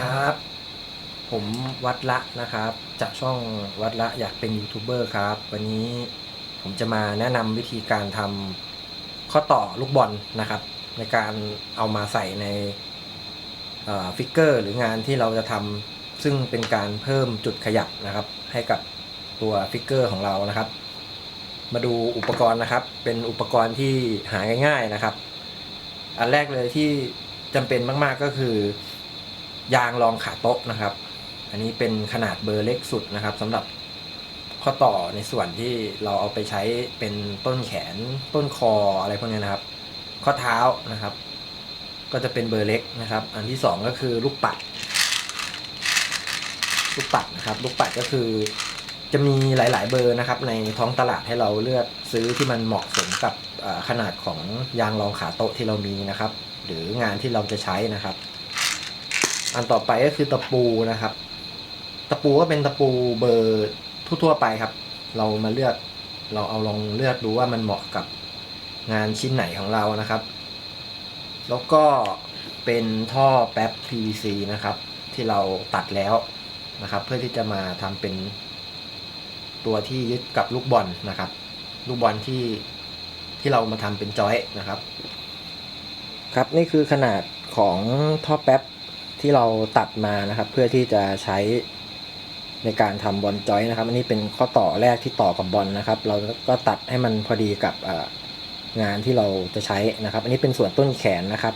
ครับผมวัดละนะครับจากช่องวัดละอยากเป็นยูทูบเบอร์ครับวันนี้ผมจะมาแนะนำวิธีการทำข้อต่อลูกบอลนะครับในการเอามาใส่ในฟิกเกอร์หรืองานที่เราจะทำซึ่งเป็นการเพิ่มจุดขยับนะครับให้กับตัวฟิกเกอร์ของเรานะครับมาดูอุปกรณ์นะครับเป็นอุปกรณ์ที่หาง่ายๆนะครับอันแรกเลยที่จำเป็นมากๆก็คือยางรองขาโต๊ะนะครับอันนี้เป็นขนาดเบอร์เล็กสุดนะครับสำหรับข้อต่อในส่วนที่เราเอาไปใช้เป็นต้นแขนต้นคออะไรพวกนี้นะครับข้อเท้านะครับก็จะเป็นเบอร์เล็กนะครับอันที่2ก็คือลูกปัดนะครับลูกปัดก็คือจะมีหลายๆเบอร์นะครับในท้องตลาดให้เราเลือกซื้อที่มันเหมาะสมกับขนาดของยางรองขาโต๊ะที่เรามีนะครับหรืองานที่เราจะใช้นะครับอันต่อไปก็คือตะปูนะครับตะปูก็เป็นตะปูเบอร์ทั่วๆไปครับเรามาเลือกเราเอาลองเลือกดูว่ามันเหมาะกับงานชิ้นไหนของเรานะครับแล้วก็เป็นท่อแป๊บ PVC นะครับที่เราตัดแล้วนะครับเพื่อที่จะมาทำเป็นตัวที่ยึดกับลูกบอลนะครับลูกบอลที่เรามาทำเป็นจอยนะครับครับนี่คือขนาดของท่อแป๊บที่เราตัดมานะครับเพื่อที่จะใช้ในการทำบอลจอยนะครับอันนี้เป็นข้อต่อแรกที่ต่อกับบอลนะครับเราก็ตัดให้มันพอดีกับงานที่เราจะใช้นะครับอันนี้เป็นส่วนต้นแขนนะครับ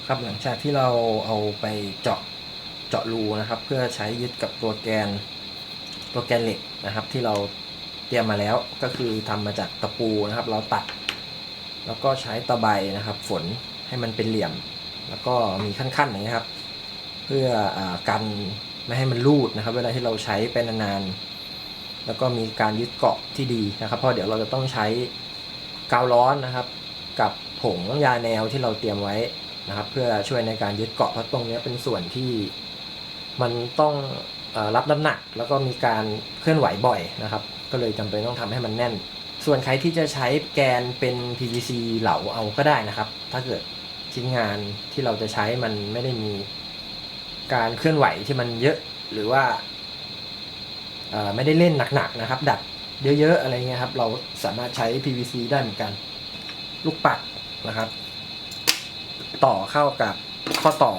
ครับหลังจากที่เราเอาไปเจาะรูนะครับเพื่อใช้ยึดกับตัวแกนเหล็กนะครับที่เราเตรียมมาแล้วก็คือทำมาจากตะปูนะครับเราตัดแล้วก็ใช้ตะไบนะครับฝนให้มันเป็นเหลี่ยมแล้วก็มีขั้นๆอย่างนี้ครับเพื่อกันไม่ให้มันรูดนะครับเวลาที่เราใช้ไปนานๆแล้วก็มีการยึดเกาะที่ดีนะครับเพราะเดี๋ยวเราจะต้องใช้กาวร้อนนะครับกับผงยาแนวที่เราเตรียมไว้นะครับเพื่อช่วยในการยึดเกาะเพราะตรงนี้เป็นส่วนที่มันต้องรับน้ำหนักแล้วก็มีการเคลื่อนไหวบ่อยนะครับก็เลยจำเป็นต้องทำให้มันแน่นส่วนใครที่จะใช้แกนเป็น PVC เหลาเอาก็ได้นะครับถ้าเกิดชิ้นงานที่เราจะใช้มันไม่ได้มีการเคลื่อนไหวที่มันเยอะหรือว่าไม่ได้เล่นหนักๆนะครับดัดเยอะๆอะไรเงี้ยครับเราสามารถใช้ PVC ได้เหมือนกันลูกปัดนะครับต่อเข้ากับข้อต่อ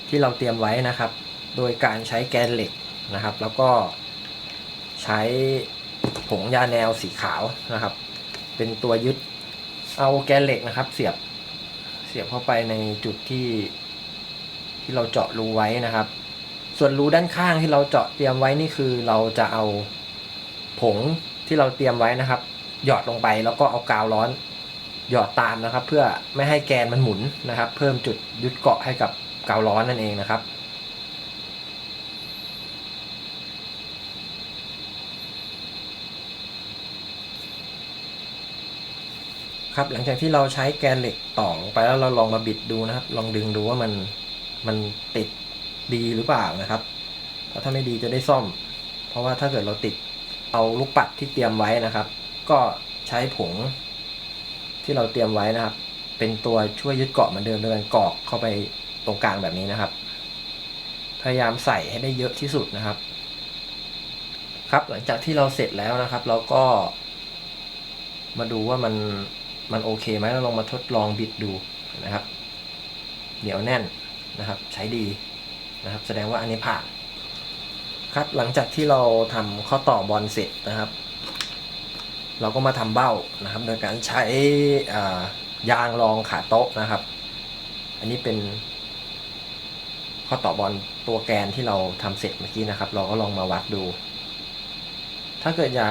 ที่เราเตรียมไว้นะครับโดยการใช้แกนเหล็กนะครับแล้วก็ใช้ผงยาแนวสีขาวนะครับเป็นตัวยึดเอาแกนเหล็กนะครับเสียบเข้าไปในจุดที่เราเจาะรูไว้นะครับส่วนรูด้านข้างที่เราเจาะเตรียมไว้นี่คือเราจะเอาผงที่เราเตรียมไว้นะครับหยอดลงไปแล้วก็เอากาวร้อนหยอดตามนะครับเพื่อไม่ให้แกนมันหมุนนะครับเพิ่มจุดยึดเกาะให้กับกาวร้อนนั่นเองนะครับครับหลังจากที่เราใช้แกนเหล็กต่อลงไปแล้วเราลองมาบิดดูนะครับลองดึงดูว่ามันติดดีหรือเปล่านะครับถ้าไม่ดีจะได้ซ่อมเพราะว่าถ้าเกิดเราติดเอาลูกปัดที่เตรียมไว้นะครับก็ใช้ผงที่เราเตรียมไว้นะครับเป็นตัวช่วยยึดเกาะเหมือนเดิมโดยการกรอกเข้าไปตรงกลางแบบนี้นะครับพยายามใส่ให้ได้เยอะที่สุดนะครับครับหลังจากที่เราเสร็จแล้วนะครับเราก็มาดูว่ามันโอเคไหมเราลองมาทดลองบิดดูนะครับเหนียวแน่นนะครับใช้ดีนะครับแสดงว่าอันนี้ผ่านครับหลังจากที่เราทำข้อต่อบอลเสร็จนะครับเราก็มาทำเบ้านะครับโดยการใช้ยางรองขาโต๊ะนะครับอันนี้เป็นข้อต่อบอลตัวแกนที่เราทำเสร็จเมื่อกี้นะครับเราก็ลองมาวัดดูถ้าเกิดยา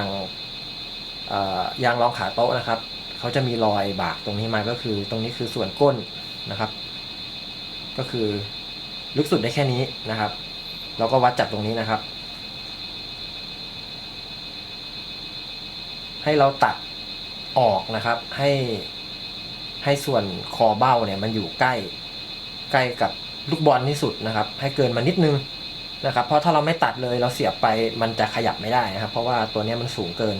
งรองขาโต๊ะนะครับเขาจะมีรอยบากตรงนี้มาก็คือตรงนี้คือส่วนก้นนะครับก็คือลึกสุดได้แค่นี้นะครับเราก็วัดจากตรงนี้นะครับให้เราตัดออกนะครับให้ส่วนคอเบ้าเนี่ยมันอยู่ใกล้กับลูกบอลที่สุดนะครับให้เกินมานิดนึงนะครับเพราะถ้าเราไม่ตัดเลยเราเสียบไปมันจะขยับไม่ได้นะครับเพราะว่าตัวนี้มันสูงเกิน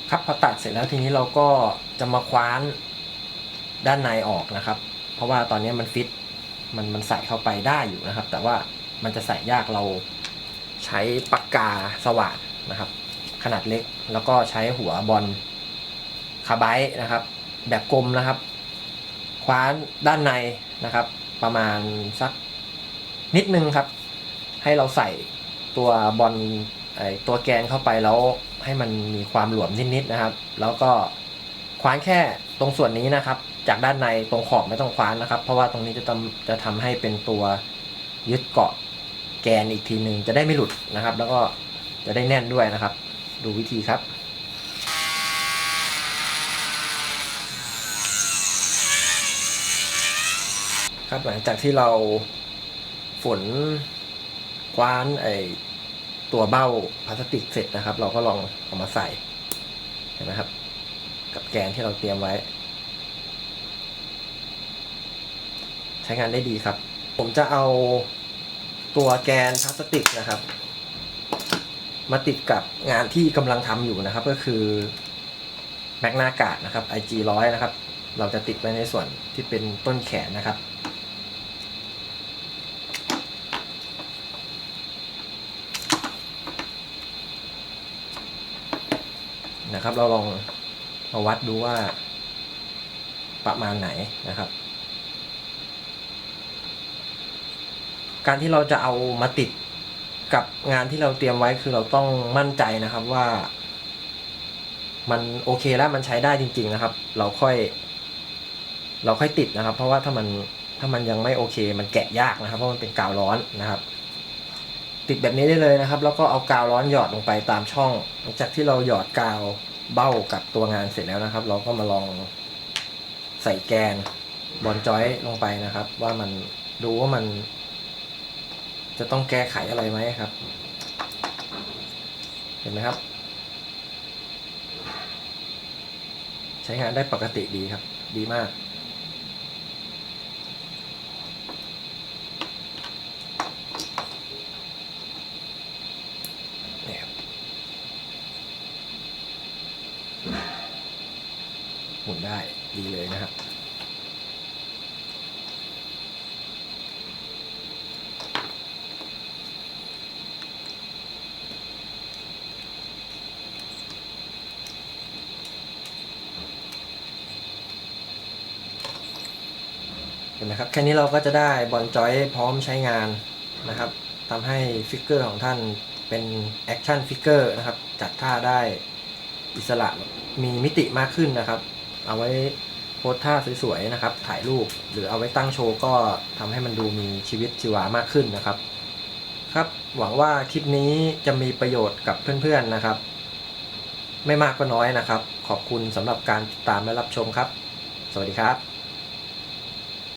ครับพอตัดเสร็จแล้วทีนี้เราก็จะมาคว้านด้านในออกนะครับเพราะว่าตอนนี้มันฟิตมันใส่เข้าไปได้อยู่นะครับแต่ว่ามันจะใส่ยากเราใช้ปากกาสว่านนะครับขนาดเล็กแล้วก็ใช้หัวบอลคาร์ไบต์นะครับแบบกลมนะครับคว้านด้านในนะครับประมาณสักนิดนึงครับให้เราใส่ตัวบอลตัวแกนเข้าไปแล้วให้มันมีความหลวมนิดๆนะครับแล้วก็คว้านแค่ตรงส่วนนี้นะครับจากด้านในตรงขอบไม่ต้องคว้านนะครับเพราะว่าตรงนี้จะทำให้เป็นตัวยึดเกาะแกนอีกทีหนึ่งจะได้ไม่หลุดนะครับแล้วก็จะได้แน่นด้วยนะครับดูวิธีครับครับหลังจากที่เราฝนคว้านตัวเบ้าพลาสติกเสร็จนะครับเราก็ลองเอามาใส่เห็นไหมครับกับแกนที่เราเตรียมไว้ใช้งานได้ดีครับผมจะเอาตัวแกนพลาสติกนะครับมาติดกับงานที่กำลังทำอยู่นะครับก็คือแมกนาการ์ดนะครับ IG 100นะครับเราจะติดไว้ในส่วนที่เป็นต้นแขนนะครับเราลองมาวัดดูว่าประมาณไหนนะครับการที่เราจะเอามาติดกับงานที่เราเตรียมไว้คือเราต้องมั่นใจนะครับว่ามันโอเคแล้วมันใช้ได้จริงๆนะครับเราค่อยติดนะครับเพราะว่าถ้ามันยังไม่โอเคมันแกะยากนะครับเพราะมันเป็นกาวร้อนนะครับติดแบบนี้ได้เลยนะครับแล้วก็เอากาวร้อนหยอดลงไปตามช่องหลังจากที่เราหยอดกาวเบ้ากับตัวงานเสร็จแล้วนะครับเราก็มาลองใส่แกนบอลจอยลงไปนะครับว่ามันดูว่ามันจะต้องแก้ไขอะไรไหมครับเห็นไหมครับใช้งานได้ปกติดีครับดีมากนี่ครับหมุนได้ดีเลยนะครับเห็นไหมครับแค่นี้เราก็จะได้บอลจอยพร้อมใช้งานนะครับทำให้ฟิกเกอร์ของท่านเป็นแอคชั่นฟิกเกอร์นะครับจัดท่าได้อิสระมีมิติมากขึ้นนะครับเอาไว้โพสท่าสวยๆนะครับถ่ายรูปหรือเอาไว้ตั้งโชว์ก็ทำให้มันดูมีชีวิตชีวามากขึ้นนะครับครับหวังว่าคลิปนี้จะมีประโยชน์กับเพื่อนๆนะครับไม่มากก็น้อยนะครับขอบคุณสำหรับการติดตามและรับชมครับสวัสดีครับ